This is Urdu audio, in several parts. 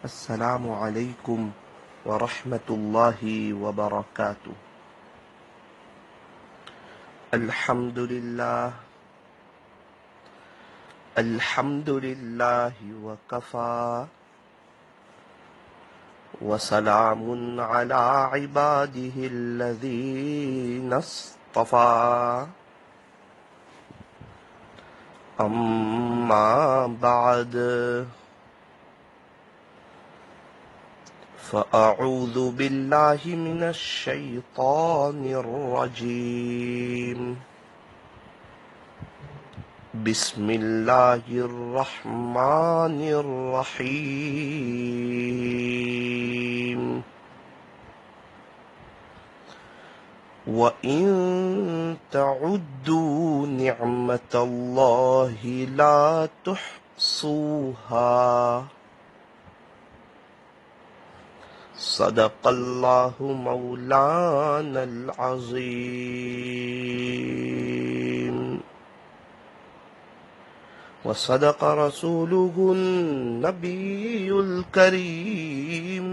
السلام علیکم ورحمۃ اللہ وبرکاتہ۔ الحمد للہ وکفی وسلام علی عبادہ الذین اصطفی، اما بعد فأعوذ باللہ من الشیطان الرجیم، بسم اللہ الرحمن الرحیم۔ وَإِن تَعُدُّوا نِعْمَةَ اللَّهِ لَا تُحْصُوهَا، صدق اللہ مولانا العظیم، وصدق رسوله النبی الکریم،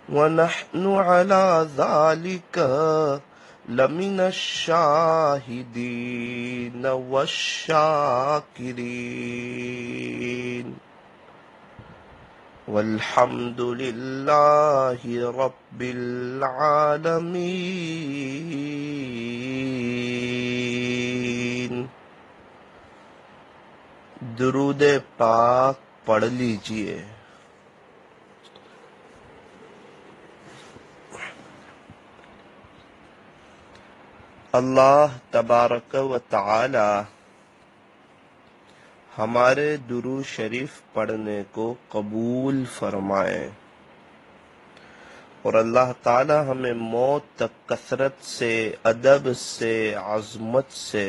ونحن على ذلك لمن الشاہدین والشاکرین، والحمد للہ رب العالمین۔ درود پاک پڑھ لیجئے۔ اللہ تبارک و تعالی ہمارے درود شریف پڑھنے کو قبول فرمائے، اور اللہ تعالی ہمیں موت تک کثرت سے، ادب سے، عظمت سے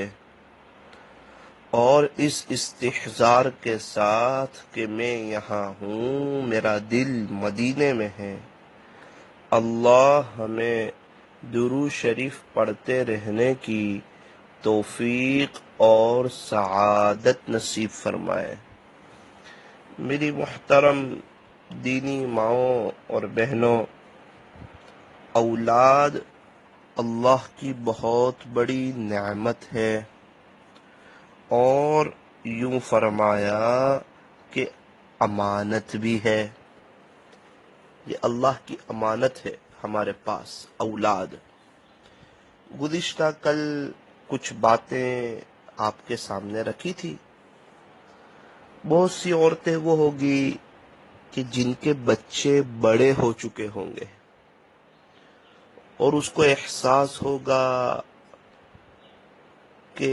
اور اس استحضار کے ساتھ کہ میں یہاں ہوں، میرا دل مدینے میں ہے، اللہ ہمیں درود شریف پڑھتے رہنے کی توفیق اور سعادت نصیب فرمائے۔ میری محترم دینی ماؤں اور بہنوں، اولاد اللہ کی بہت بڑی نعمت ہے، اور یوں فرمایا کہ امانت بھی ہے۔ یہ اللہ کی امانت ہے ہمارے پاس اولاد۔ گزشتہ کل کچھ باتیں آپ کے سامنے رکھی تھی۔ بہت سی عورتیں وہ ہوگی کہ جن کے بچے بڑے ہو چکے ہوں گے، اور اس کو احساس ہوگا کہ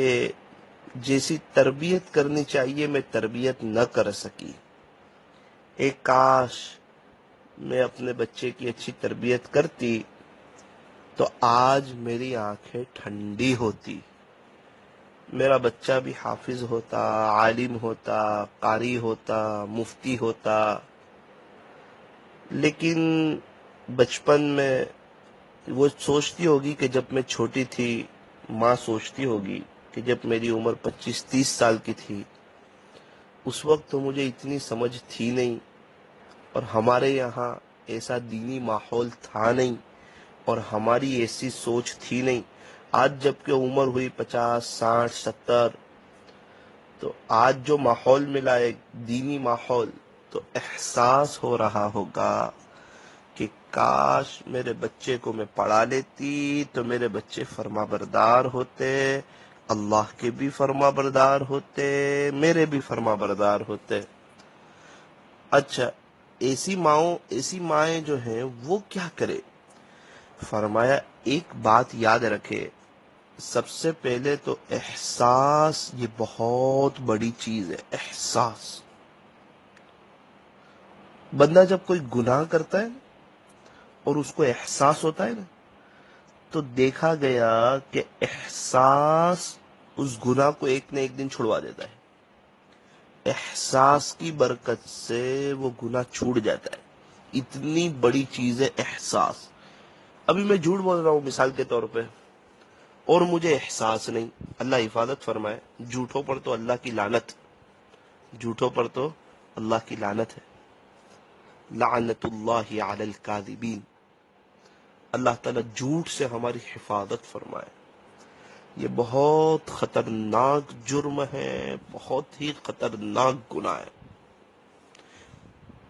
جیسی تربیت کرنی چاہیے میں تربیت نہ کر سکی، ایک کاش میں اپنے بچے کی اچھی تربیت کرتی تو آج میری آنکھیں ٹھنڈی ہوتی، میرا بچہ بھی حافظ ہوتا، عالم ہوتا، قاری ہوتا، مفتی ہوتا۔ لیکن بچپن میں وہ سوچتی ہوگی کہ جب میں چھوٹی تھی، ماں سوچتی ہوگی کہ جب میری عمر 25-30 سال کی تھی، اس وقت تو مجھے اتنی سمجھ تھی نہیں، اور ہمارے یہاں ایسا دینی ماحول تھا نہیں، اور ہماری ایسی سوچ تھی نہیں۔ آج جب کہ عمر ہوئی 50، 60، 70، تو آج جو ماحول ملا ہے دینی ماحول، تو احساس ہو رہا ہوگا کہ کاش میرے بچے کو میں پڑھا لیتی تو میرے بچے فرما بردار ہوتے، اللہ کے بھی فرما بردار ہوتے، میرے بھی فرما بردار ہوتے۔ اچھا، ایسی مائیں جو ہیں وہ کیا کرے؟ فرمایا ایک بات یاد رکھے، سب سے پہلے تو احساس، یہ بہت بڑی چیز ہے۔ احساس، بندہ جب کوئی گناہ کرتا ہے اور اس کو احساس ہوتا ہے نا، تو دیکھا گیا کہ احساس اس گناہ کو ایک نہ ایک دن چھڑوا دیتا ہے۔ احساس کی برکت سے وہ گناہ چھوٹ جاتا ہے۔ اتنی بڑی چیز ہے احساس۔ ابھی میں جھوٹ بول رہا ہوں مثال کے طور پہ، اور مجھے احساس نہیں، اللہ حفاظت فرمائے، جھوٹوں پر تو اللہ کی لعنت، جھوٹوں پر تو اللہ کی لعنت ہے۔ لعنت اللہ علی الکاذبین، اللہ تعالیٰ جھوٹ سے ہماری حفاظت فرمائے۔ یہ بہت خطرناک جرم ہے، بہت ہی خطرناک گناہ ہے۔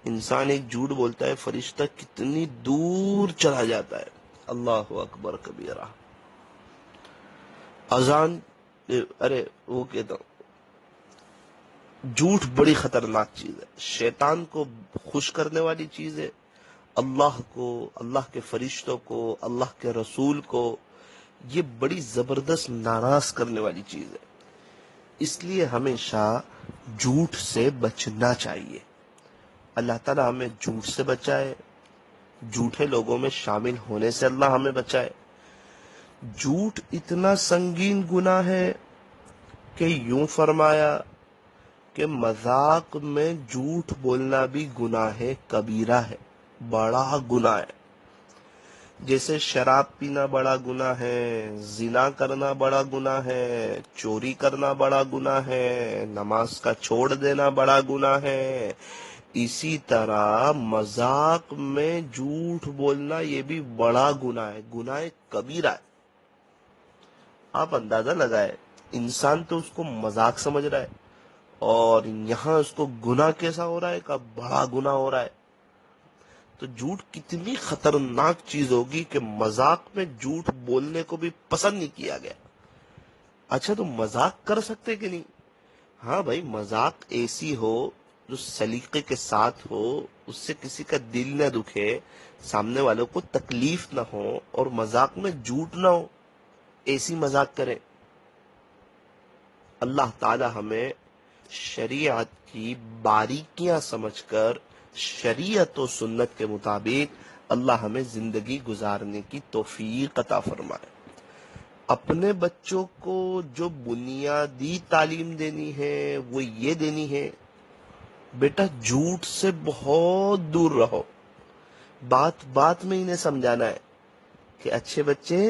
انسان ایک جھوٹ بولتا ہے، فرشتہ کتنی دور چلا جاتا ہے۔ اللہ اکبر کبیرہ۔ اذان، ارے وہ کہتا ہوں، جھوٹ بڑی خطرناک چیز ہے، شیطان کو خوش کرنے والی چیز ہے، اللہ کو، اللہ کے فرشتوں کو، اللہ کے رسول کو یہ بڑی زبردست ناراض کرنے والی چیز ہے۔ اس لیے ہمیشہ جھوٹ سے بچنا چاہیے۔ اللہ تعالیٰ ہمیں جھوٹ سے بچائے، جھوٹے لوگوں میں شامل ہونے سے اللہ ہمیں بچائے۔ جھوٹ اتنا سنگین گناہ ہے کہ یوں فرمایا کہ مذاق میں جھوٹ بولنا بھی گناہ کبیرہ ہے، بڑا گناہ ہے۔ جیسے شراب پینا بڑا گناہ ہے، زنا کرنا بڑا گناہ ہے، چوری کرنا بڑا گناہ ہے، نماز کا چھوڑ دینا بڑا گناہ ہے، اسی طرح مذاق میں جھوٹ بولنا یہ بھی بڑا گناہ ہے، گناہ کبیرہ ہے۔ آپ اندازہ لگائے، انسان تو اس کو مذاق سمجھ رہا ہے، اور یہاں اس کو گناہ کیسا ہو رہا ہے کہ بڑا گناہ ہو رہا ہے۔ تو جھوٹ کتنی خطرناک چیز ہوگی کہ مذاق میں جھوٹ بولنے کو بھی پسند نہیں کیا گیا۔ اچھا تو مذاق کر سکتے کہ نہیں؟ ہاں بھائی، مذاق ایسی ہو جو سلیقے کے ساتھ ہو، اس سے کسی کا دل نہ دکھے، سامنے والوں کو تکلیف نہ ہو، اور مذاق میں جھوٹ نہ ہو، ایسی مذاق کریں۔ اللہ تعالی ہمیں شریعت کی باریکیاں سمجھ کر شریعت و سنت کے مطابق اللہ ہمیں زندگی گزارنے کی توفیق عطا فرمائے۔ اپنے بچوں کو جو بنیادی تعلیم دینی ہے وہ یہ دینی ہے، بیٹا جھوٹ سے بہت دور رہو۔ بات بات میں انہیں سمجھانا ہے کہ اچھے بچے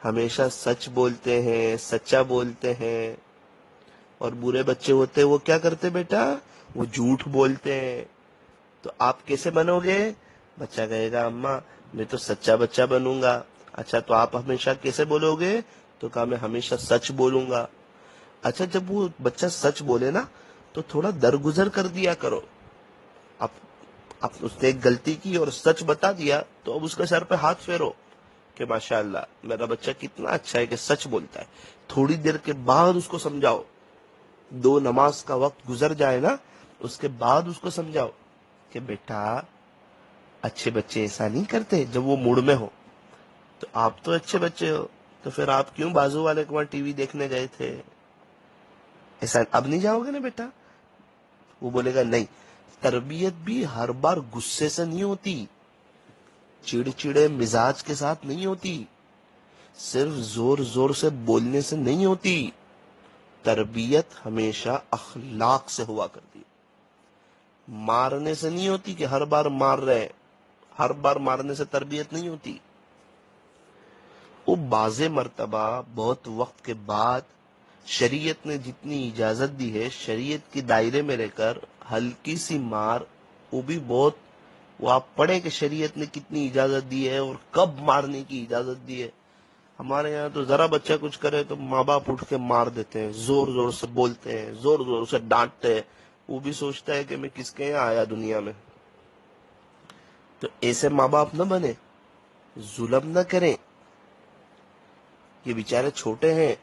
ہمیشہ سچ بولتے ہیں، سچا بولتے ہیں، اور برے بچے ہوتے وہ کیا کرتے بیٹا؟ وہ جھوٹ بولتے ہیں۔ تو آپ کیسے بنو گے؟ بچہ کہے گا اماں میں تو سچا بچہ بنوں گا۔ اچھا تو آپ ہمیشہ کیسے بولو گے؟ تو کہا میں ہمیشہ سچ بولوں گا۔ اچھا جب وہ بچہ سچ بولے نا تو تھوڑا درگزر کر دیا کرو۔ اب اس نے ایک غلطی کی اور سچ بتا دیا تو اب اس کے سر پہ ہاتھ پھیرو کہ ماشاءاللہ میرا بچہ کتنا اچھا ہے کہ سچ بولتا ہے۔ تھوڑی دیر کے بعد اس کو سمجھاؤ، 2 نماز کا وقت گزر جائے نا اس کے بعد اس کو سمجھاؤ کہ بیٹا اچھے بچے ایسا نہیں کرتے جب وہ موڈ میں ہو۔ تو آپ تو اچھے بچے ہو، تو پھر آپ کیوں بازو والے کو وہاں ٹی وی دیکھنے گئے تھے؟ ایسا اب نہیں جاؤ گے نا بیٹا؟ وہ بولے گا نہیں۔ تربیت بھی ہر بار غصے سے نہیں ہوتی، چڑچڑے مزاج کے ساتھ نہیں ہوتی، صرف زور زور سے بولنے سے نہیں ہوتی۔ تربیت ہمیشہ اخلاق سے ہوا کرتی، مارنے سے نہیں ہوتی کہ ہر بار مار رہے، ہر بار مارنے سے تربیت نہیں ہوتی۔ وہ بعض مرتبہ بہت وقت کے بعد شریعت نے جتنی اجازت دی ہے، شریعت کی دائرے میں رہ کر ہلکی سی مار، وہ بھی بہت، وہ آپ پڑھیں کہ شریعت نے کتنی اجازت دی ہے اور کب مارنے کی اجازت دی ہے۔ ہمارے یہاں تو ذرا بچہ کچھ کرے تو ماں باپ اٹھ کے مار دیتے ہیں، زور زور سے بولتے ہیں، زور زور سے ڈانٹتے ہیں، وہ بھی سوچتا ہے کہ میں کس کے یہاں آیا دنیا میں۔ تو ایسے ماں باپ نہ بنے، ظلم نہ کریں۔ یہ بیچارے چھوٹے ہیں،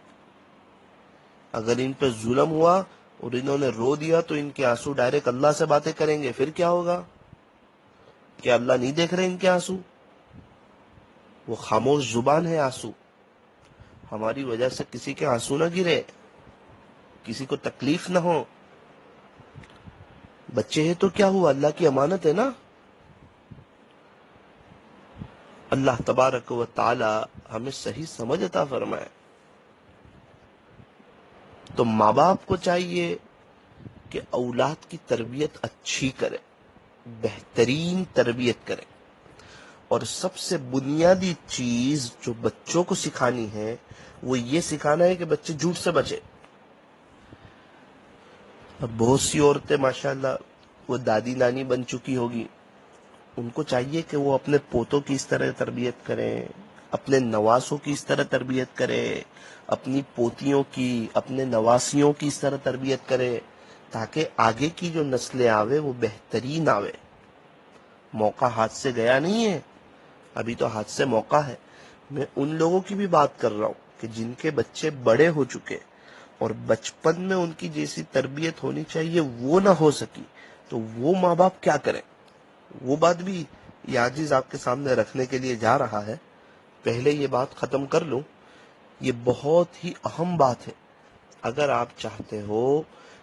اگر ان پہ ظلم ہوا اور انہوں نے رو دیا تو ان کے آنسو ڈائریکٹ اللہ سے باتیں کریں گے، پھر کیا ہوگا؟ کیا اللہ نہیں دیکھ رہے ان کے آنسو؟ وہ خاموش زبان ہے آنسو۔ ہماری وجہ سے کسی کے آنسو نہ گرے، کسی کو تکلیف نہ ہو۔ بچے ہیں تو کیا ہوا، اللہ کی امانت ہے نا۔ اللہ تبارک و تعالی ہمیں صحیح سمجھ عطا فرمائے۔ تو ماں باپ کو چاہیے کہ اولاد کی تربیت اچھی کرے، بہترین تربیت کرے، اور سب سے بنیادی چیز جو بچوں کو سکھانی ہے وہ یہ سکھانا ہے کہ بچے جھوٹ سے بچے۔ اب بہت سی عورتیں ماشاءاللہ وہ دادی نانی بن چکی ہوگی، ان کو چاہیے کہ وہ اپنے پوتوں کی اس طرح تربیت کریں، اپنے نواسوں کی اس طرح تربیت کرے، اپنی پوتیوں کی، اپنے نواسیوں کی اس طرح تربیت کرے، تاکہ آگے کی جو نسلیں آوے وہ بہترین آوے۔ موقع ہاتھ سے گیا نہیں ہے، ابھی تو ہاتھ سے موقع ہے۔ میں ان لوگوں کی بھی بات کر رہا ہوں کہ جن کے بچے بڑے ہو چکے اور بچپن میں ان کی جیسی تربیت ہونی چاہیے وہ نہ ہو سکی، تو وہ ماں باپ کیا کریں؟ وہ بات بھی یہ عاجز آپ کے سامنے رکھنے کے لیے جا رہا ہے۔ پہلے یہ بات ختم کر لوں، یہ بہت ہی اہم بات ہے۔ اگر آپ چاہتے ہو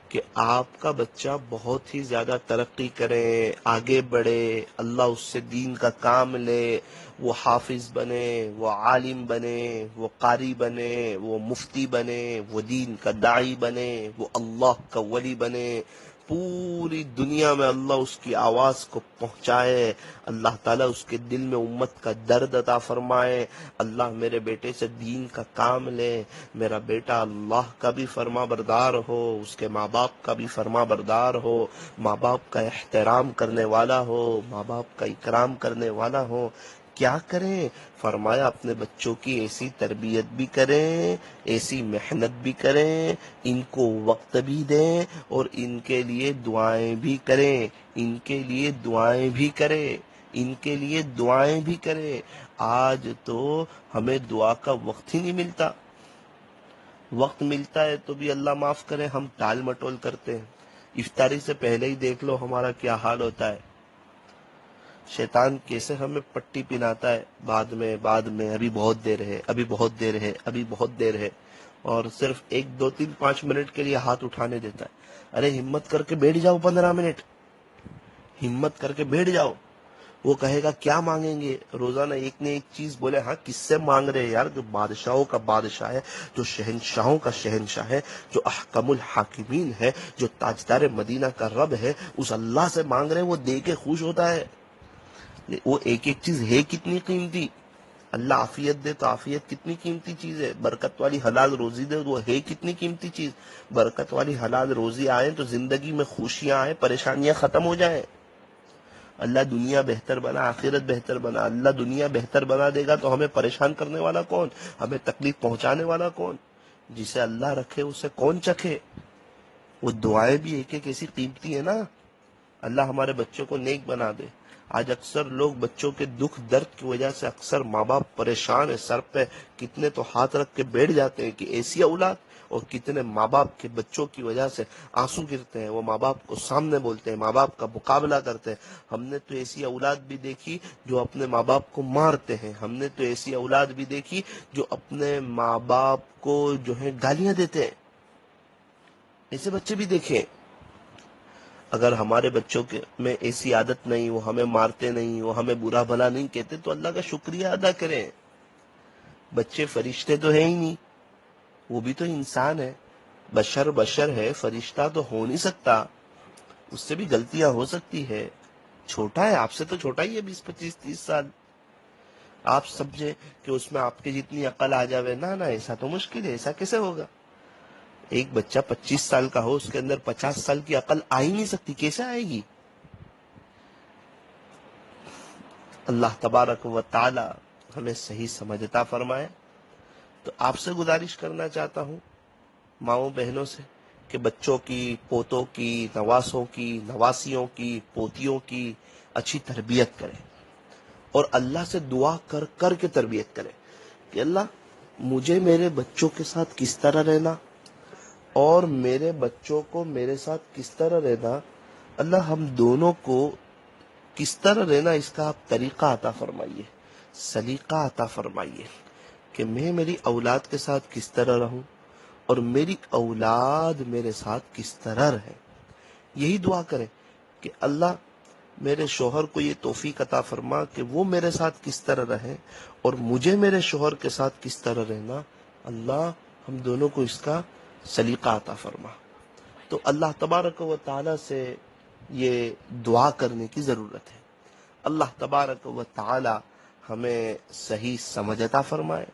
کہ آپ کا بچہ بہت ہی زیادہ ترقی کرے، آگے بڑھے، اللہ اس سے دین کا کام لے، وہ حافظ بنے، وہ عالم بنے، وہ قاری بنے، وہ مفتی بنے، وہ دین کا داعی بنے، وہ اللہ کا ولی بنے، پوری دنیا میں اللہ اس کی آواز کو پہنچائے، اللہ تعالیٰ اس کے دل میں امت کا درد عطا فرمائے، اللہ میرے بیٹے سے دین کا کام لے، میرا بیٹا اللہ کا بھی فرما بردار ہو، اس کے ماں باپ کا بھی فرما بردار ہو، ماں باپ کا احترام کرنے والا ہو، ماں باپ کا اکرام کرنے والا ہو۔ کیا کریں؟ فرمایا اپنے بچوں کی ایسی تربیت بھی کریں، ایسی محنت بھی کریں، ان کو وقت بھی دیں اور ان کے لیے دعائیں بھی کریں، ان کے لیے دعائیں بھی کریں، ان کے لیے دعائیں بھی کریں۔ آج تو ہمیں دعا کا وقت ہی نہیں ملتا، وقت ملتا ہے تو بھی اللہ معاف کرے ہم ٹال مٹول کرتے ہیں۔ افطاری سے پہلے ہی دیکھ لو ہمارا کیا حال ہوتا ہے، شیطان کیسے ہمیں پٹی پناتا ہے، بعد میں ابھی بہت دیر ہے، ابھی بہت دیر ہے، ابھی بہت دیر ہے، اور صرف 1 2 3 5 منٹ کے لیے ہاتھ اٹھانے دیتا ہے۔ ارے ہمت کر کے بیٹھ جاؤ 15 منٹ، ہمت کر کے بیٹھ جاؤ۔ وہ کہے گا کیا مانگیں گے؟ روزانہ ایک نہ ایک چیز بولے، ہاں کس سے مانگ رہے یار؟ جو بادشاہوں کا بادشاہ ہے، جو شہنشاہوں کا شہنشاہ ہے، جو احکم الحاکمین ہے، جو تاجدار مدینہ کا رب ہے، اس اللہ سے مانگ رہے، وہ دے کے خوش ہوتا ہے۔ وہ ایک ایک چیز ہے کتنی قیمتی، اللہ عافیت دے تو عافیت کتنی قیمتی چیز ہے، برکت والی حلال روزی دے تو وہ ہے کتنی قیمتی چیز۔ برکت والی حلال روزی آئے تو زندگی میں خوشیاں آئے، پریشانیاں ختم ہو جائیں۔ اللہ دنیا بہتر بنا، آخرت بہتر بنا۔ اللہ دنیا بہتر بنا دے گا تو ہمیں پریشان کرنے والا کون؟ ہمیں تکلیف پہنچانے والا کون؟ جسے اللہ رکھے اسے کون چکھے؟ وہ دعائیں بھی ایک ایک ایسی قیمتی ہے نا۔ اللہ ہمارے بچوں کو نیک بنا دے۔ آج اکثر لوگ بچوں کے دکھ درد کی وجہ سے اکثر ماں باپ پریشان ہیں، سر پہ کتنے تو ہاتھ رکھ کے بیٹھ جاتے ہیں کہ ایسی اولاد، اور کتنے ماں باپ کے بچوں کی وجہ سے آنسو گرتے ہیں، وہ ماں باپ کو سامنے بولتے ہیں، ماں باپ کا مقابلہ کرتے ہیں۔ ہم نے تو ایسی اولاد بھی دیکھی جو اپنے ماں باپ کو مارتے ہیں، ہم نے تو ایسی اولاد بھی دیکھی جو اپنے ماں باپ کو جو ہے گالیاں دیتے ہیں۔ ایسے بچے بھی دیکھیں۔ اگر ہمارے بچوں کے میں ایسی عادت نہیں، وہ ہمیں مارتے نہیں، وہ ہمیں برا بھلا نہیں کہتے، تو اللہ کا شکریہ ادا کریں۔ بچے فرشتے تو ہیں ہی نہیں، وہ بھی تو انسان ہے، بشر ہے، فرشتہ تو ہو نہیں سکتا، اس سے بھی غلطیاں ہو سکتی ہے، چھوٹا ہے، آپ سے تو چھوٹا ہی ہے، 20 25 30 سال۔ آپ سمجھے کہ اس میں آپ کی جتنی عقل آ جاوے، نہ ایسا تو مشکل ہے، ایسا کیسے ہوگا؟ ایک بچہ 25 سال کا ہو، اس کے اندر 50 سال کی عقل آ ہی نہیں سکتی، کیسے آئے گی؟ اللہ تبارک و تعالی ہمیں صحیح سمجھ عطا فرمائے۔ تو آپ سے گزارش کرنا چاہتا ہوں، ماؤں بہنوں سے، کہ بچوں کی، پوتوں کی، نواسوں کی، نواسیوں کی، پوتیوں کی اچھی تربیت کریں، اور اللہ سے دعا کر کر کے تربیت کریں کہ اللہ مجھے میرے بچوں کے ساتھ کس طرح رہنا، اور میرے بچوں کو میرے ساتھ کس طرح رہنا، اللہ ہم دونوں کو کس طرح رہنا، اس کا آپ طریقہ عطا فرمائیے، سلیقہ عطا فرمائیے، کہ میں میری اولاد کے ساتھ کس طرح رہوں اور میری اولاد میرے ساتھ کس طرح رہے۔ یہی دعا کریں کہ اللہ میرے شوہر کو یہ توفیق عطا فرما کہ وہ میرے ساتھ کس طرح رہے، اور مجھے میرے شوہر کے ساتھ کس طرح رہنا، اللہ ہم دونوں کو اس کا سلیقہ عطا فرما۔ تو اللہ تبارک و تعالی سے یہ دعا کرنے کی ضرورت ہے۔ اللہ تبارک و تعالی ہمیں صحیح سمجھ عطا فرمائے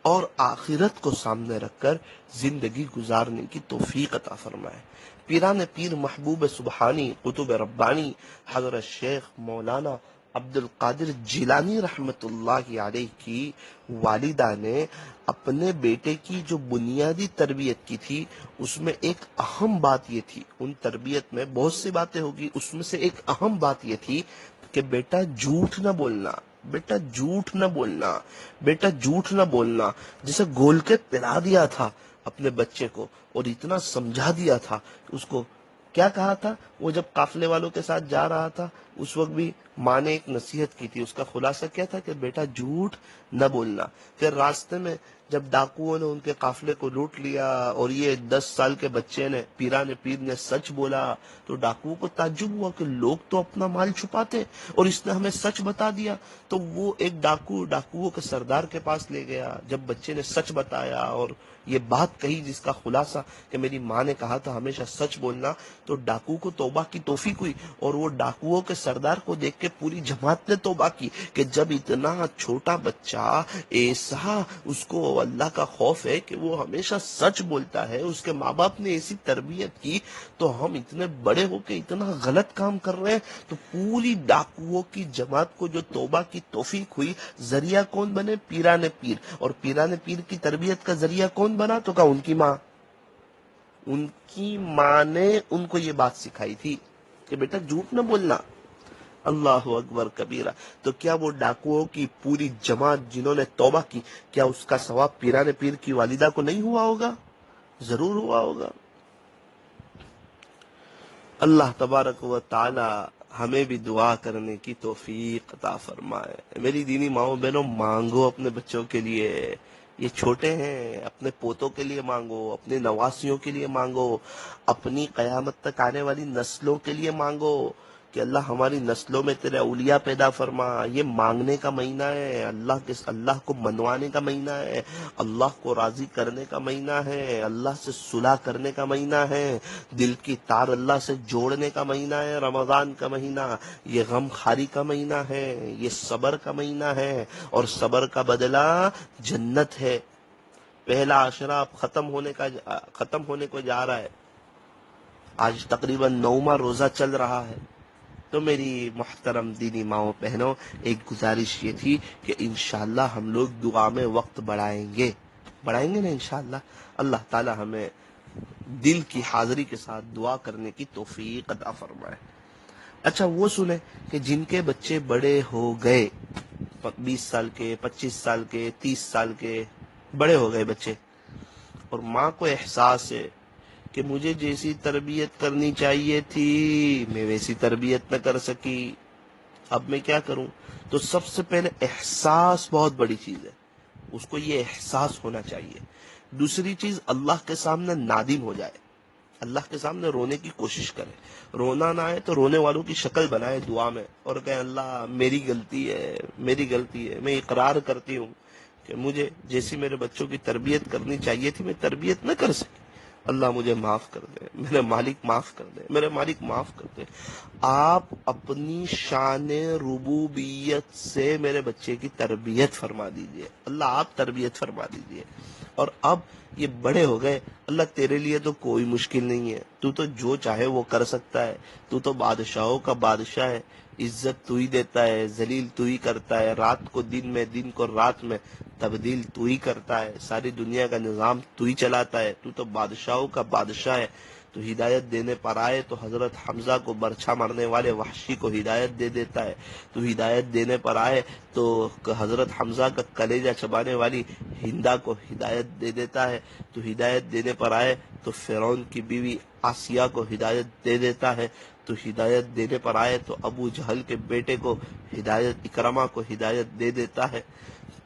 اور آخرت کو سامنے رکھ کر زندگی گزارنے کی توفیق عطا فرمائے۔ پیران پیر محبوب سبحانی قطب ربانی حضرت شیخ مولانا عبد القادر جیلانی رحمت اللہ علیہ کی والدہ نے اپنے بیٹے کی جو بنیادی تربیت کی تھی اس میں ایک اہم بات یہ تھی، ان تربیت میں بہت سی باتیں ہوگی، اس میں سے ایک اہم بات یہ تھی کہ بیٹا جھوٹ نہ بولنا، بیٹا جھوٹ نہ بولنا، بیٹا جھوٹ نہ بولنا، جسے گول کے پلا دیا تھا اپنے بچے کو اور اتنا سمجھا دیا تھا اس کو. کیا کہا تھا وہ جب قافلے والوں کے ساتھ جا رہا تھا اس وقت بھی ماں نے ایک نصیحت کی تھی، اس کا خلاصہ کیا تھا کہ بیٹا جھوٹ نہ بولنا. پھر راستے میں جب ڈاکوؤں نے ان کے قافلے کو لوٹ لیا اور یہ 10 سال کے بچے نے پیران پیر نے سچ بولا تو ڈاکوؤں کو تعجب ہوا کہ لوگ تو اپنا مال چھپاتے اور اس نے ہمیں سچ بتا دیا. تو وہ ایک ڈاکوؤں کے سردار کے پاس لے گیا. جب بچے نے سچ بتایا اور یہ بات کہی جس کا خلاصہ کہ میری ماں نے کہا تھا ہمیشہ سچ بولنا، تو ڈاکو کو توبہ کی توفیق ہوئی اور وہ ڈاکوؤں کے سردار کو دیکھ کے پوری جماعت نے توبہ کی کہ جب اتنا چھوٹا بچہ ایسا اس کو اللہ کا خوف ہے کہ وہ ہمیشہ سچ بولتا ہے، اس کے ماں باپ نے ایسی تربیت کی، تو ہم اتنے بڑے ہو کے اتنا غلط کام کر رہے ہیں. تو پوری ڈاکوؤں کی جماعت کو جو توبہ کی توفیق ہوئی، ذریعہ کون بنے؟ پیران پیر. اور پیران پیر کی تربیت کا ذریعہ کون بنا؟ تو کہا ان کی ماں. ان کی ماں نے ان کو یہ بات سکھائی تھی کہ بیٹا جھوٹ نہ بولنا. اللہ اکبر کبیرہ. تو کیا وہ ڈاکوؤں کی پوری جماعت جنہوں نے توبہ کی، کیا اس کا ثواب پیران پیر کی والدہ کو نہیں ہوا ہوگا؟ ضرور ہوا ہوگا. اللہ تبارک و تعالی ہمیں بھی دعا کرنے کی توفیق عطا فرمائے. میری دینی ماؤں بہنوں، مانگو اپنے بچوں کے لیے، یہ چھوٹے ہیں، اپنے پوتوں کے لیے مانگو، اپنے نواسیوں کے لیے مانگو، اپنی قیامت تک آنے والی نسلوں کے لیے مانگو کہ اللہ ہماری نسلوں میں تیرے اولیاء پیدا فرما. یہ مانگنے کا مہینہ ہے، اللہ کو منوانے کا مہینہ ہے، اللہ کو راضی کرنے کا مہینہ ہے، اللہ سے صلح کرنے کا مہینہ ہے، دل کی تار اللہ سے جوڑنے کا مہینہ ہے. رمضان کا مہینہ یہ غم خاری کا مہینہ ہے، یہ صبر کا مہینہ ہے اور صبر کا بدلہ جنت ہے. پہلا عشرہ اب ختم ہونے کو جا رہا ہے. آج تقریباً 9واں روزہ چل رہا ہے. تو میری محترم دینی ماؤں بہنوں، ایک گزارش یہ تھی کہ انشاءاللہ ہم لوگ دعا میں وقت بڑھائیں گے نا انشاءاللہ. اللہ تعالی ہمیں دل کی حاضری کے ساتھ دعا کرنے کی توفیق عطا فرمائے. اچھا وہ سنیں کہ جن کے بچے بڑے ہو گئے، 20 سال کے، 25 سال کے، 30 سال کے، بڑے ہو گئے بچے، اور ماں کو احساس ہے کہ مجھے جیسی تربیت کرنی چاہیے تھی میں ویسی تربیت نہ کر سکی، اب میں کیا کروں؟ تو سب سے پہلے احساس بہت بڑی چیز ہے، اس کو یہ احساس ہونا چاہیے. دوسری چیز، اللہ کے سامنے نادم ہو جائے، اللہ کے سامنے رونے کی کوشش کرے. رونا نہ آئے تو رونے والوں کی شکل بنائے دعا میں اور کہے اللہ میری غلطی ہے، میں اقرار کرتی ہوں کہ مجھے جیسی میرے بچوں کی تربیت کرنی چاہیے تھی میں تربیت نہ کر سکی. اللہ مجھے معاف کر دے، میرے مالک معاف کر دے، میرے مالک معاف کر دے. آپ اپنی شان ربوبیت سے میرے بچے کی تربیت فرما دیجئے، اللہ آپ تربیت فرما دیجئے. اور اب یہ بڑے ہو گئے، اللہ تیرے لیے تو کوئی مشکل نہیں ہے، تو جو چاہے وہ کر سکتا ہے، تو بادشاہوں کا بادشاہ ہے، عزت تو ہی دیتا ہے، ذلیل تو ہی کرتا ہے، رات کو دن میں، دن کو رات میں تبدیل تو ہی کرتا ہے، ساری دنیا کا نظام تو ہی چلاتا ہے، تو بادشاہوں کا بادشاہ ہے. تو ہدایت دینے پر آئے تو حضرت حمزہ کو برچھا مارنے والے وحشی کو ہدایت دے دیتا ہے. تو ہدایت دینے پر آئے تو حضرت حمزہ کا کلیجہ چبانے والی ہندا کو ہدایت دے دیتا ہے. تو ہدایت دینے پر آئے تو فرعون کی بیوی آسیہ کو ہدایت دے دیتا ہے. تو ہدایت دینے پر آئے تو ابو جہل کے بیٹے کو ہدایت، اکرمہ کو ہدایت دے دیتا ہے.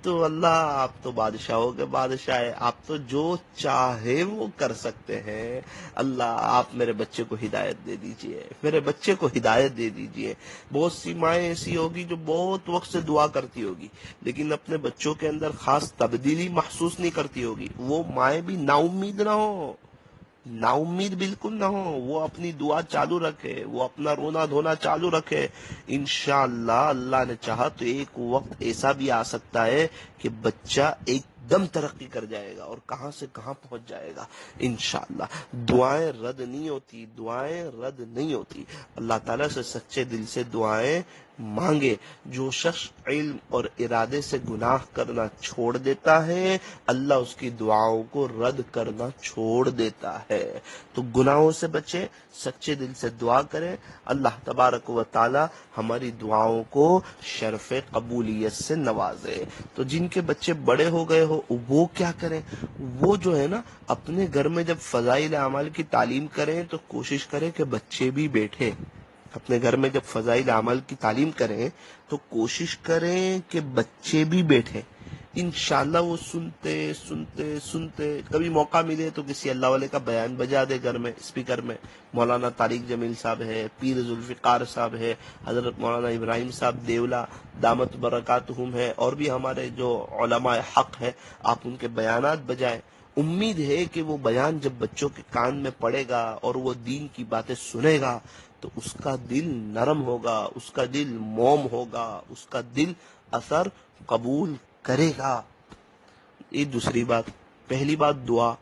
تو اللہ آپ تو بادشاہوں کے بادشاہ ہے، آپ تو جو چاہے وہ کر سکتے ہیں. اللہ آپ میرے بچے کو ہدایت دے دیجئے، میرے بچے کو ہدایت دے دیجئے. بہت سی مائیں ایسی ہوگی جو بہت وقت سے دعا کرتی ہوگی لیکن اپنے بچوں کے اندر خاص تبدیلی محسوس نہیں کرتی ہوگی. وہ مائیں بھی نا امید نہ ہو، نا امید بالکل نہ ہو، وہ اپنی دعا چالو رکھے، وہ اپنا رونا دھونا چالو رکھے. انشاءاللہ اللہ نے چاہا تو ایک وقت ایسا بھی آ سکتا ہے کہ بچہ ایک دم ترقی کر جائے گا اور کہاں سے کہاں پہنچ جائے گا انشاءاللہ. دعائیں رد نہیں ہوتی، دعائیں رد نہیں ہوتی. اللہ تعالیٰ سے سچے دل سے دعائیں مانگے۔ جو شخص علم اور ارادے سے گناہ کرنا چھوڑ دیتا ہے اللہ اس کی دعاؤں کو رد کرنا چھوڑ دیتا ہے۔ تو گناہوں سے بچے، سچے دل سے دعا کریں، اللہ تبارک و تعالی ہماری دعاؤں کو شرف قبولیت سے نوازے۔ تو جن کے بچے بڑے ہو گئے ہو وہ کیا کریں؟ وہ جو ہے نا اپنے گھر میں جب فضائل اعمال کی تعلیم کریں تو کوشش کریں کہ بچے بھی بیٹھے۔ اپنے گھر میں جب فضائل عمل کی تعلیم کریں تو کوشش کریں کہ بچے بھی بیٹھیں۔ انشاءاللہ وہ سنتے سنتے سنتے کبھی موقع ملے تو کسی اللہ والے کا بیان بجا دے گھر میں اسپیکر میں۔ مولانا طارق جمیل صاحب ہے، پیر ذوالفقار صاحب ہے، حضرت مولانا ابراہیم صاحب دیولا دامت برکاتہم ہے، اور بھی ہمارے جو علماء حق ہے، آپ ان کے بیانات بجائیں۔ امید ہے کہ وہ بیان جب بچوں کے کان میں پڑے گا اور وہ دین کی باتیں سنے گا تو اس کا دل نرم ہوگا، اس کا دل موم ہوگا، اس کا دل اثر قبول کرے گا۔ یہ دوسری بات۔ پہلی بات دعا،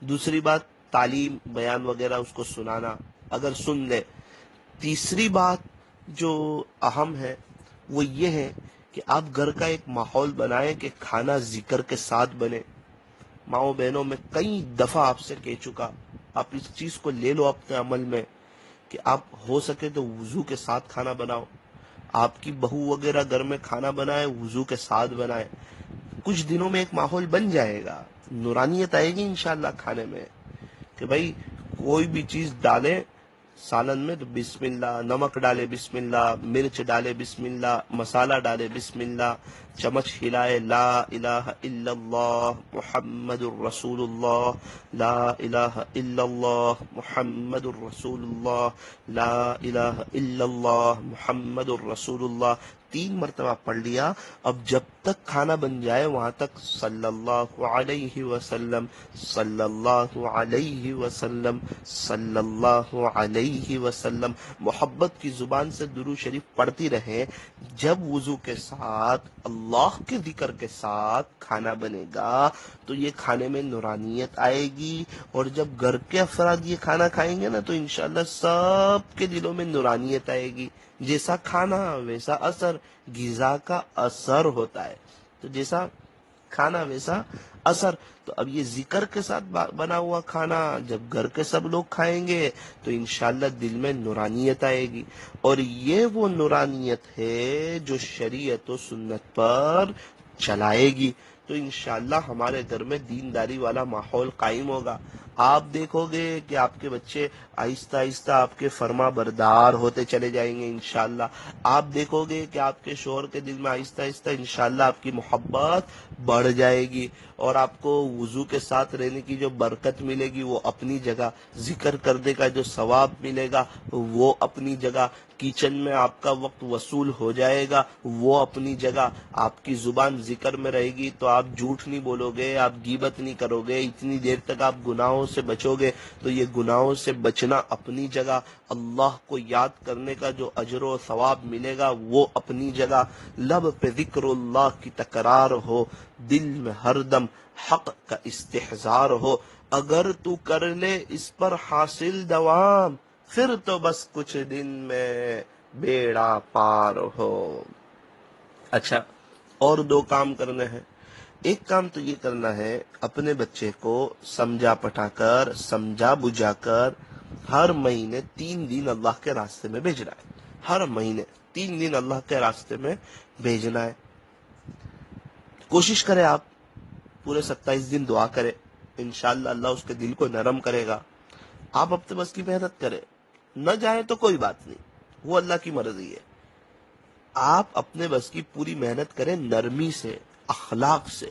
دوسری بات تعلیم بیان وغیرہ اس کو سنانا اگر سن لے۔ تیسری بات جو اہم ہے وہ یہ ہے کہ آپ گھر کا ایک ماحول بنائیں کہ کھانا ذکر کے ساتھ بنے۔ ماؤں بہنوں میں کئی دفعہ آپ سے کہہ چکا، آپ اس چیز کو لے لو اپنے عمل میں کہ آپ ہو سکے تو وضو کے ساتھ کھانا بناؤ۔ آپ کی بہو وغیرہ گھر میں کھانا بنائے وضو کے ساتھ بنائے۔ کچھ دنوں میں ایک ماحول بن جائے گا، نورانیت آئے گی انشاءاللہ کھانے میں، کہ بھائی کوئی بھی چیز ڈالے سالن میں تو بسم اللہ، نمک ڈالے بسم اللہ، مرچ ڈالے بسم اللہ، مسالہ ڈالے بسم اللہ، چمچ ہلائے لا الہ الا اللہ محمد الرسول اللہ، لا الہ الا اللہ محمد الرسول اللہ، لا الہ الا اللہ محمد الرسول اللہ 3 مرتبہ پڑھ لیا۔ اب جب تک کھانا بن جائے وہاں تک صلی اللہ علیہ وسلم، صلی اللہ علیہ وسلم، صلی اللہ علیہ وسلم محبت کی زبان سے درود شریف پڑھتی رہیں۔ جب وضو کے ساتھ اللہ کے ذکر کے ساتھ کھانا بنے گا تو یہ کھانے میں نورانیت آئے گی، اور جب گھر کے افراد یہ کھانا کھائیں گے نا تو انشاءاللہ سب کے دلوں میں نورانیت آئے گی۔ جیسا کھانا ویسا اثر، غذا کا اثر ہوتا ہے، تو جیسا کھانا ویسا اثر۔ تو اب یہ ذکر کے ساتھ بنا ہوا کھانا جب گھر کے سب لوگ کھائیں گے تو انشاءاللہ دل میں نورانیت آئے گی، اور یہ وہ نورانیت ہے جو شریعت و سنت پر چلائے گی۔ تو انشاءاللہ ہمارے گھر میں دینداری والا ماحول قائم ہوگا۔ آپ دیکھو گے کہ آپ کے بچے آہستہ آہستہ آپ کے فرما بردار ہوتے چلے جائیں گے انشاءاللہ۔ آپ دیکھو گے کہ آپ کے شوہر کے دل میں آہستہ آہستہ انشاءاللہ آپ کی محبت بڑھ جائے گی، اور آپ کو وضو کے ساتھ رہنے کی جو برکت ملے گی وہ اپنی جگہ، ذکر کرنے کا جو ثواب ملے گا وہ اپنی جگہ، کچن میں آپ کا وقت وصول ہو جائے گا وہ اپنی جگہ، آپ کی زبان ذکر میں رہے گی تو آپ جھوٹ نہیں بولو گے، آپ غیبت نہیں کرو گے، اتنی دیر تک آپ گناہوں سے بچو گے تو یہ گناہوں سے بچنا اپنی جگہ، اللہ کو یاد کرنے کا جو اجر و ثواب ملے گا وہ اپنی جگہ، لب پہ ذکر اللہ کی تکرار ہو، دل میں ہر دم حق کا استحضار ہو، اگر تو کر لے اس پر حاصل دوام پھر تو بس کچھ دن میں بیڑا پار ہو۔ اچھا، اور 2 کام کرنے ہیں۔ ایک کام تو یہ کرنا ہے اپنے بچے کو سمجھا پٹھا کر، سمجھا بجھا کر ہر مہینے 3 دن اللہ کے راستے میں بھیجنا ہے۔ ہر مہینے 3 دن اللہ کے راستے میں بھیجنا ہے۔ کوشش کرے آپ پورے 27 دن دعا کرے، انشاءاللہ اللہ اس کے دل کو نرم کرے گا۔ آپ اپنے بس کی محنت کرے، نہ جائے تو کوئی بات نہیں، وہ اللہ کی مرضی ہے۔ آپ اپنے بس کی پوری محنت کریں، نرمی سے، اخلاق سے،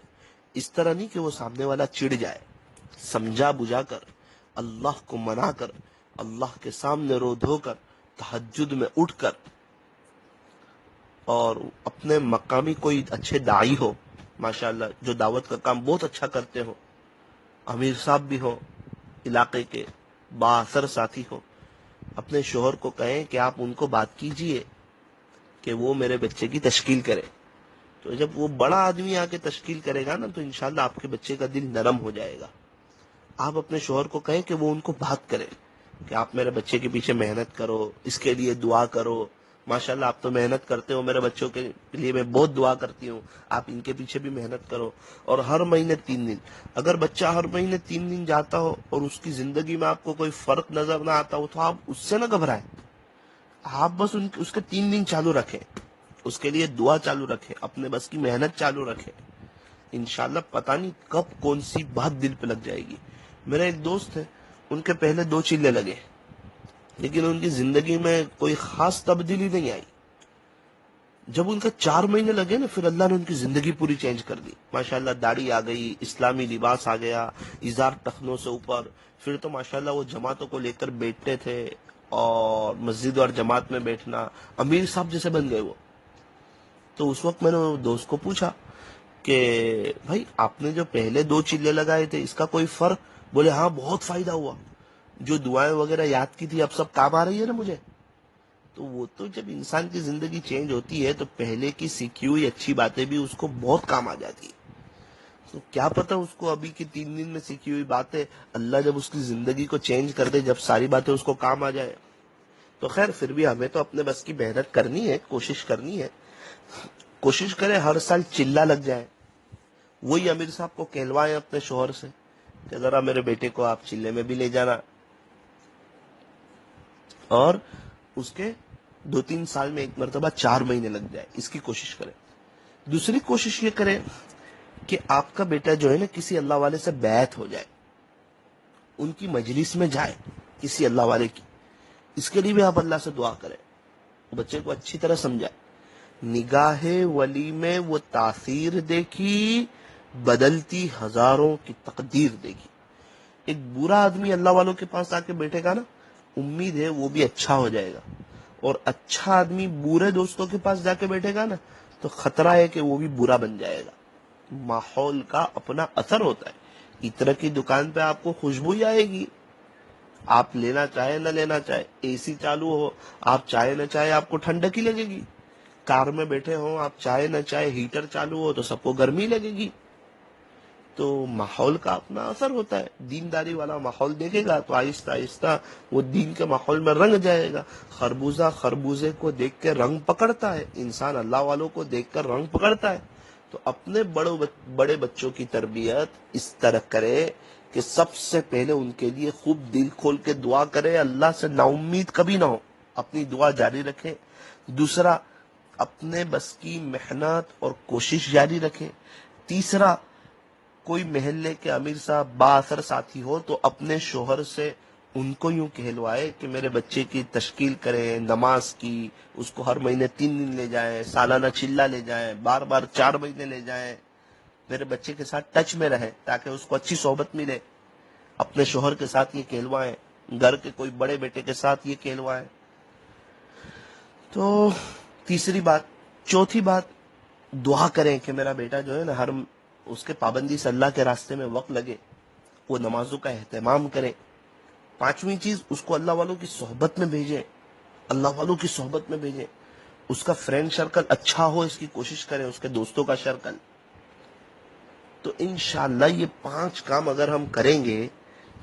اس طرح نہیں کہ وہ سامنے والا چڑ جائے، سمجھا بجھا کر، اللہ کو منا کر، اللہ کے سامنے رو دھو کر، تہجد میں اٹھ کر، اور اپنے مقامی کوئی اچھے داعی ہو ماشاءاللہ جو دعوت کا کام بہت اچھا کرتے ہو، امیر صاحب بھی ہو علاقے کے، بااثر ساتھی ہو، اپنے شوہر کو کہیں کہ آپ ان کو بات کیجئے کہ وہ میرے بچے کی تشکیل کرے۔ تو جب وہ بڑا آدمی آ کے تشکیل کرے گا نا تو انشاءاللہ آپ کے بچے کا دل نرم ہو جائے گا۔ آپ اپنے شوہر کو کہیں کہ وہ ان کو بات کرے کہ آپ میرے بچے کے پیچھے محنت کرو، اس کے لیے دعا کرو، ماشاءاللہ آپ تو محنت کرتے ہو، میرے بچوں کے لیے میں بہت دعا کرتی ہوں، آپ ان کے پیچھے بھی محنت کرو، اور ہر مہینے 3 دن، اگر بچہ ہر مہینے 3 دن جاتا ہو اور اس کی زندگی میں آپ کو کوئی فرق نظر نہ آتا ہو تو آپ اس سے نہ گھبرائیں، آپ بس اس کے 3 دن چالو رکھیں، اس کے لیے دعا چالو رکھیں، اپنے بس کی محنت چالو رکھیں، انشاءاللہ پتہ نہیں کب کون سی بات دل پہ لگ جائے گی۔ میرا ایک دوست ہے، ان کے پہلے 2 چلے لگے، لیکن ان کی زندگی میں کوئی خاص تبدیلی نہیں آئی۔ جب ان کا 4 مہینے لگے نا، پھر اللہ نے ان کی زندگی پوری چینج کر دی، ماشاءاللہ داڑھی آ گئی، اسلامی لباس آ گیا، ازار ٹخنوں سے اوپر، پھر تو ماشاءاللہ وہ جماعتوں کو لے کر بیٹھتے تھے، اور مسجد اور جماعت میں بیٹھنا، امیر صاحب جیسے بن گئے وہ۔ تو اس وقت میں نے دوست کو پوچھا کہ بھائی آپ نے جو پہلے 2 چلے لگائے تھے اس کا کوئی فرق؟ بولے ہاں بہت فائدہ ہوا، جو دعائیں وغیرہ یاد کی تھی اب سب کام آ رہی ہے نا مجھے۔ تو وہ تو جب انسان کی زندگی چینج ہوتی ہے تو پہلے کی سیکھی ہوئی اچھی باتیں بھی اس کو بہت کام آ جاتی ہے۔ تو کیا پتا اس کو ابھی کی 3 دن میں سیکھی ہوئی باتیں اللہ جب اس کی زندگی کو چینج کر دے، جب ساری باتیں اس کو کام آ جائے۔ تو خیر پھر بھی ہمیں تو اپنے بس کی محنت کرنی ہے، کوشش کرنی ہے، کوشش کرے ہر سال چلہ لگ جائے، وہی امیر صاحب کو کہلوائیں اپنے شوہر سے کہ ذرا میرے بیٹے کو آپ چلے میں بھی لے جانا، اور اس کے 2-3 سال میں ایک مرتبہ 4 مہینے لگ جائے، اس کی کوشش کرے۔ دوسری کوشش یہ کرے کہ آپ کا بیٹا جو ہے نا کسی اللہ والے سے بیعت ہو جائے، ان کی مجلس میں جائے کسی اللہ والے کی، اس کے لیے بھی آپ اللہ سے دعا کریں، بچے کو اچھی طرح سمجھائے۔ نگاہ ولی میں وہ تاثیر دیکھی، بدلتی ہزاروں کی تقدیر دیکھی۔ ایک برا آدمی اللہ والوں کے پاس آ کے بیٹھے گا نا، امید ہے وہ بھی اچھا ہو جائے گا، اور اچھا آدمی برے دوستوں کے پاس جا کے بیٹھے گا نا تو خطرہ ہے کہ وہ بھی برا بن جائے گا۔ ماحول کا اپنا اثر ہوتا ہے، عطر کی دکان پہ آپ کو خوشبو ہی آئے گی، آپ لینا چاہے نہ لینا چاہے، اے سی چالو ہو، آپ چاہے نہ چاہے آپ کو ٹھنڈک ہی لگے گی، کار میں بیٹھے ہوں آپ چاہے نہ چاہے ہیٹر چالو ہو تو سب کو گرمی لگے گی۔ تو ماحول کا اپنا اثر ہوتا ہے، دینداری والا ماحول دیکھے گا تو آہستہ آہستہ وہ دین کے ماحول میں رنگ جائے گا۔ خربوزہ خربوزے کو دیکھ کے رنگ پکڑتا ہے، انسان اللہ والوں کو دیکھ کر رنگ پکڑتا ہے۔ تو اپنے بڑے بچوں کی تربیت اس طرح کرے کہ سب سے پہلے ان کے لیے خوب دل کھول کے دعا کرے، اللہ سے نا امید کبھی نہ ہو، اپنی دعا جاری رکھے۔ دوسرا، اپنے بس کی محنت اور کوشش جاری رکھے۔ تیسرا، کوئی محلے کے امیر صاحب با اثر ساتھی ہو تو اپنے شوہر سے ان کو یوں کہلوائے کہ میرے بچے کی تشکیل کریں، نماز کی، اس کو ہر مہینے 3 دن لے جائیں، سالانہ چلہ لے جائیں، بار بار 4 مہینے لے جائیں، میرے بچے کے ساتھ ٹچ میں رہے تاکہ اس کو اچھی صحبت ملے۔ اپنے شوہر کے ساتھ یہ کہلوائیں، گھر کے کوئی بڑے بیٹے کے ساتھ یہ کہلوائیں۔ تو تیسری بات۔ چوتھی بات، دعا کریں کہ میرا بیٹا جو ہے نا ہر اس کے پابندی سے اللہ کے راستے میں وقت لگے، وہ نمازوں کا اہتمام کرے۔ 5ویں چیز، اس کو اللہ والوں کی صحبت میں بھیجیں، اللہ والوں کی صحبت میں بھیجیں، اس کا فرینڈ سرکل اچھا ہو اس کی کوشش کریں، اس کے دوستوں کا سرکل۔ تو انشاءاللہ یہ 5 کام اگر ہم کریں گے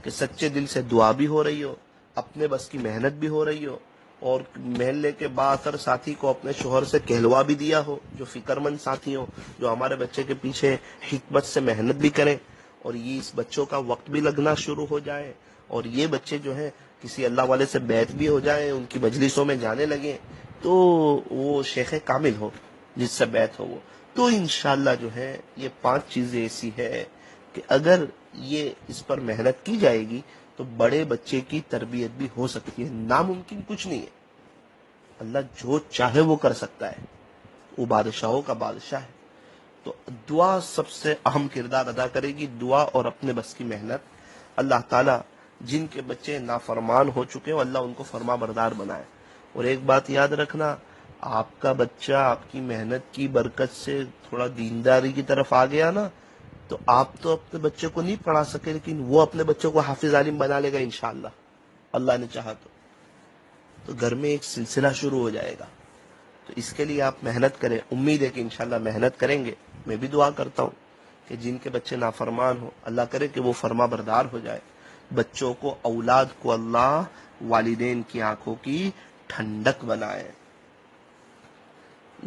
کہ سچے دل سے دعا بھی ہو رہی ہو، اپنے بس کی محنت بھی ہو رہی ہو، اور محلے کے با اثر ساتھی کو اپنے شوہر سے کہلوا بھی دیا ہو، جو فکر مند ساتھی ہو، جو ہمارے بچے کے پیچھے حکمت سے محنت بھی کریں، اور یہ اس بچوں کا وقت بھی لگنا شروع ہو جائے، اور یہ بچے جو ہیں کسی اللہ والے سے بیعت بھی ہو جائیں، ان کی مجلسوں میں جانے لگیں، تو وہ شیخ کامل ہو جس سے بیعت ہو وہ، تو انشاءاللہ جو ہے یہ 5 چیزیں ایسی ہے کہ اگر یہ اس پر محنت کی جائے گی تو بڑے بچے کی تربیت بھی ہو سکتی ہے۔ ناممکن کچھ نہیں ہے، اللہ جو چاہے وہ کر سکتا ہے، وہ بادشاہوں کا بادشاہ ہے۔ تو دعا سب سے اہم کردار ادا کرے گی، دعا اور اپنے بس کی محنت۔ اللہ تعالیٰ جن کے بچے نافرمان ہو چکے ہو اللہ ان کو فرما بردار بنائے۔ اور ایک بات یاد رکھنا، آپ کا بچہ آپ کی محنت کی برکت سے تھوڑا دینداری کی طرف آ گیا نا، تو آپ تو اپنے بچے کو نہیں پڑھا سکے، لیکن وہ اپنے بچوں کو حافظ عالم بنا لے گا انشاءاللہ، اللہ نے چاہا تو گھر میں ایک سلسلہ شروع ہو جائے گا۔ تو اس کے لیے آپ محنت کریں، امید ہے کہ انشاءاللہ محنت کریں گے۔ میں بھی دعا کرتا ہوں کہ جن کے بچے نافرمان ہو اللہ کرے کہ وہ فرما بردار ہو جائے، بچوں کو، اولاد کو اللہ والدین کی آنکھوں کی ٹھنڈک بنائے۔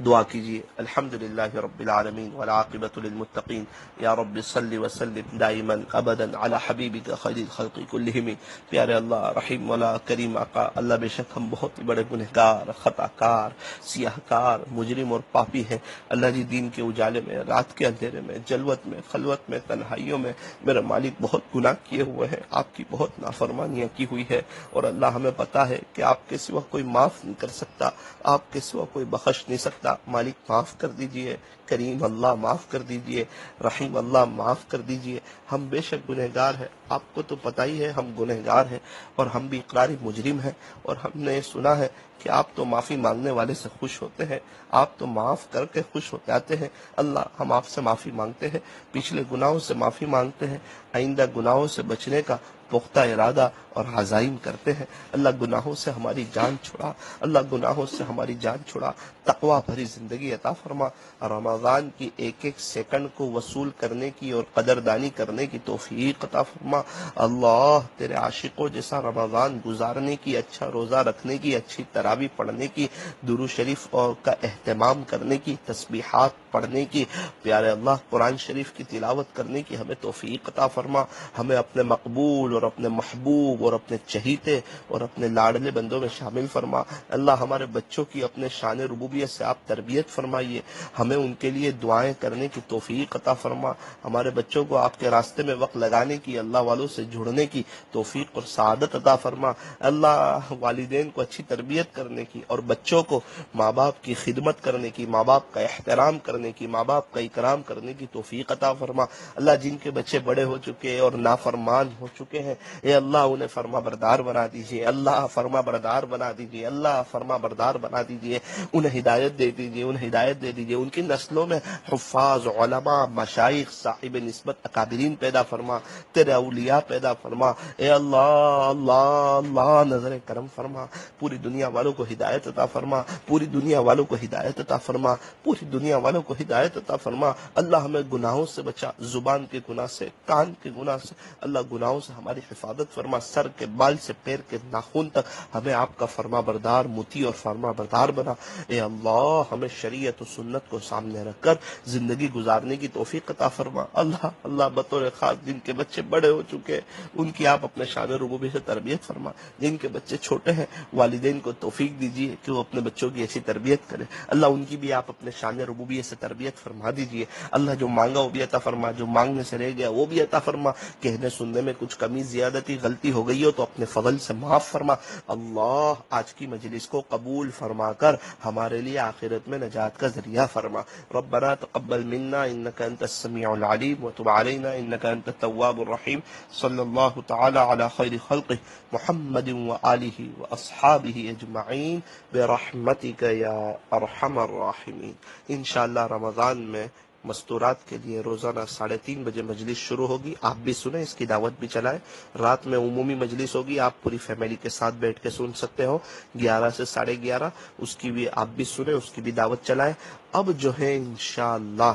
دعا کیجیے۔ الحمدللہ رب العالمین والعاقبۃ للمتقین، یا رب صلی وسلم دائما ابدا علی حبیبک خیر الخلق کلہم۔ پیارے اللہ، رحیم مولا، کریم آقا، اللہ بے شک ہم بہت ہی بڑے گنہگار، خطا کار، سیاہ کار، مجرم اور پاپی ہیں۔ اللہ جی، دین کے اجالے میں، رات کے اندھیرے میں، جلوت میں، خلوت میں، تنہائیوں میں میرے مالک بہت گناہ کیے ہوئے ہیں، آپ کی بہت نافرمانیاں کی ہوئی ہے، اور اللہ ہمیں پتا ہے کہ آپ کے سوا کوئی معاف نہیں کر سکتا، آپ کے سوا کوئی بخش نہیں سکتا۔ مالک معاف کر دیجئے، کریم اللہ معاف کر دیجئے، رحیم اللہ معاف کر دیجئے۔ ہم بے شک گنہگار ہیں، آپ کو تو پتہ ہی ہے ہم گنہگار ہیں، اور ہم بھی اقراری مجرم ہیں، اور ہم نے سنا ہے کہ آپ تو معافی مانگنے والے سے خوش ہوتے ہیں، آپ تو معاف کر کے خوش ہو جاتے ہیں۔ اللہ، ہم آپ سے معافی مانگتے ہیں، پچھلے گناہوں سے معافی مانگتے ہیں، آئندہ گناہوں سے بچنے کا پختہ ارادہ اور عزائم کرتے ہیں۔ اللہ، گناہوں سے ہماری جان چھڑا، اللہ گناہوں سے ہماری جان چھڑا، تقوی بھری زندگی عطا فرما، رمضان کی ایک ایک سیکنڈ کو وصول کرنے کی اور قدردانی کرنے کی توفیق عطا فرما۔ اللہ، تیرے عاشقوں جیسا رمضان گزارنے کی، اچھا روزہ رکھنے کی، اچھی تراویح پڑھنے کی، درود شریف اور کا اہتمام کرنے کی، تسبیحات پڑھنے کی، پیارے اللہ قرآن شریف کی تلاوت کرنے کی ہمیں توفیق عطا فرما۔ ہمیں اپنے مقبول اور اپنے محبوب اور اپنے چہیتے اور اپنے لاڈلے بندوں میں شامل فرما۔ اللہ، ہمارے بچوں کی اپنے شان ربوبیت سے آپ تربیت فرمائیے، ہمیں ان کے لیے دعائیں کرنے کی توفیق عطا فرما۔ ہمارے بچوں کو آپ کے راستے میں وقت لگانے کی، اللہ والوں سے جڑنے کی توفیق اور سعادت عطا فرما۔ اللہ، والدین کو اچھی تربیت کرنے کی اور بچوں کو ماں باپ کی خدمت کرنے کی، ماں باپ کا احترام کرنے کی، ماں باپ کا اکرام کرنے کی توفیق عطا فرما۔ اللہ، جن کے بچے بڑے ہو چکے اور نافرمان ہو چکے ہیں، اے اللہ انہیں فرما بردار بنا دیجیے، اللہ فرما بردار بنا دیجیے، اللہ فرما بردار بنا دیجیے، انہیں ہدایت دے دیجیے، انہیں ہدایت دے دیجیے، ان کی نسلوں میں حفاظ، علماء، مشائخ، صاحب نسبت اکابرین پیدا فرما، تیرے اولیاء پیدا فرما، اے اللہ اللہ اللہ نظر کرم فرما، پوری دنیا والوں کو ہدایت عطا فرما، پوری دنیا والوں کو ہدایت عطا فرما، پوری دنیا والوں کو ہدایت عطا فرما۔ اللہ، ہمیں گناہوں سے بچا، زبان کے گناہ سے، کان کے گناہ سے، اللہ گناہوں سے ہماری حفاظت فرما، سر کے بال سے پیر کے ناخن تک ہمیں آپ کا فرما بردار مطیع اور فرما بردار بنا۔ اے اللہ، ہمیں شریعت و سنت کو سامنے رکھ کر زندگی گزارنے کی توفیق عطا فرما۔ اللہ اللہ، بطور خاص جن کے بچے بڑے ہو چکے ان کی آپ اپنے شان ربوبیت سے تربیت فرما، جن کے بچے چھوٹے ہیں والدین کو توفیق دیجیے کہ وہ اپنے بچوں کی اچھی تربیت کرے، اللہ ان کی بھی آپ اپنے شان ربوبیت سے تربیت فرما دیجیے۔ اللہ، جو مانگا وہ بھی عطا فرما، جو مانگنے سے رہ گیا وہ بھی عطا فرما، کہنے سننے میں کچھ کمی زیادتی غلطی ہو گئی ہو تو اپنے فضل سے معاف فرما۔ اللہ، آج کی مجلس کو قبول فرما کر ہمارے لیے آخرت میں نجات کا ذریعہ فرما۔ ربنا تقبل منا انك انت السميع العليم وتب علينا انك انت التواب الرحيم، صلی اللہ تعالی علی خیر خلقه محمد وآلہ واصحابہ اجمعین برحمتک یا ارحم الراحمین۔ انشاءاللہ رمضان میں مستورات کے لیے روزانہ 3:30 بجے مجلس شروع ہوگی، آپ بھی سنیں، اس کی دعوت بھی چلائیں۔ رات میں عمومی مجلس ہوگی، آپ پوری فیملی کے ساتھ بیٹھ کے سن سکتے ہو، 11 سے 11:30، اس کی بھی آپ بھی سنیں، اس کی بھی دعوت چلائیں۔ اب جو ہے انشاءاللہ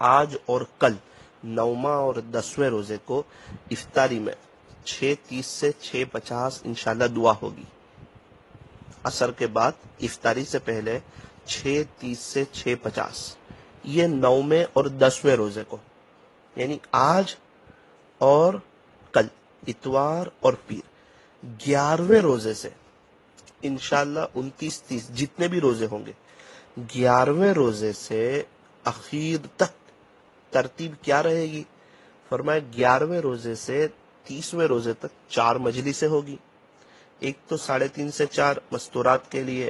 آج اور کل 9واں اور 10ویں روزے کو افطاری میں 6:30 سے 6:50 انشاءاللہ دعا ہوگی۔ عصر کے بعد افطاری سے پہلے 6:30 سے 6:50، یہ 9ویں اور 10ویں روزے کو، یعنی آج اور کل، اتوار اور پیر۔ 11ویں روزے سے انشاءاللہ 29 30 جتنے بھی روزے ہوں گے، 11ویں روزے سے اخیر تک ترتیب کیا رہے گی؟ فرمایا 11ویں روزے سے 30ویں روزے تک 4 مجلسیں ہوگی، ایک تو 3:30 سے 4 مستورات کے لیے،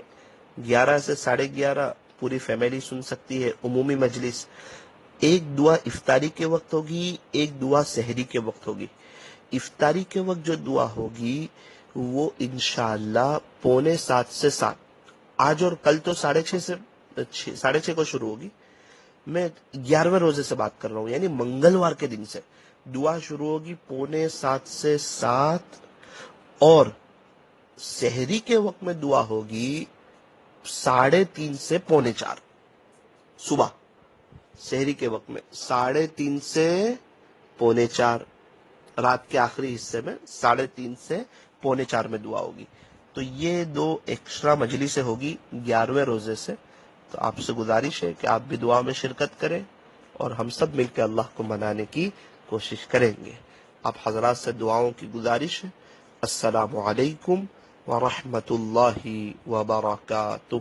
11 سے 11:30 پوری فیملی سن سکتی ہے عمومی مجلس، ایک دعا افطاری کے وقت ہوگی، ایک دعا سحری کے وقت ہوگی۔ افطاری کے وقت جو دعا ہوگی وہ انشاءاللہ 6:45 سے 7، آج اور کل تو 6:30 سے 6:30 کو شروع ہوگی، میں 11ویں روزے سے بات کر رہا ہوں، یعنی منگلوار کے دن سے دعا شروع ہوگی 6:45 سے 7، اور سحری کے وقت میں دعا ہوگی 3:30 سے 3:45 صبح، سحری کے وقت میں 3:30 سے 3:45، رات کے آخری حصے میں 3:30 سے 3:45 میں دعا ہوگی۔ تو یہ 2 ایکسٹرا مجلسیں ہوگی 11ویں روزے سے، تو آپ سے گزارش ہے کہ آپ بھی دعا میں شرکت کریں اور ہم سب مل کے اللہ کو منانے کی کوشش کریں گے. آپ حضرات سے دعاؤں کی گزارش ہے. السلام علیکم ورحمۃ اللہ وبرکاتہ.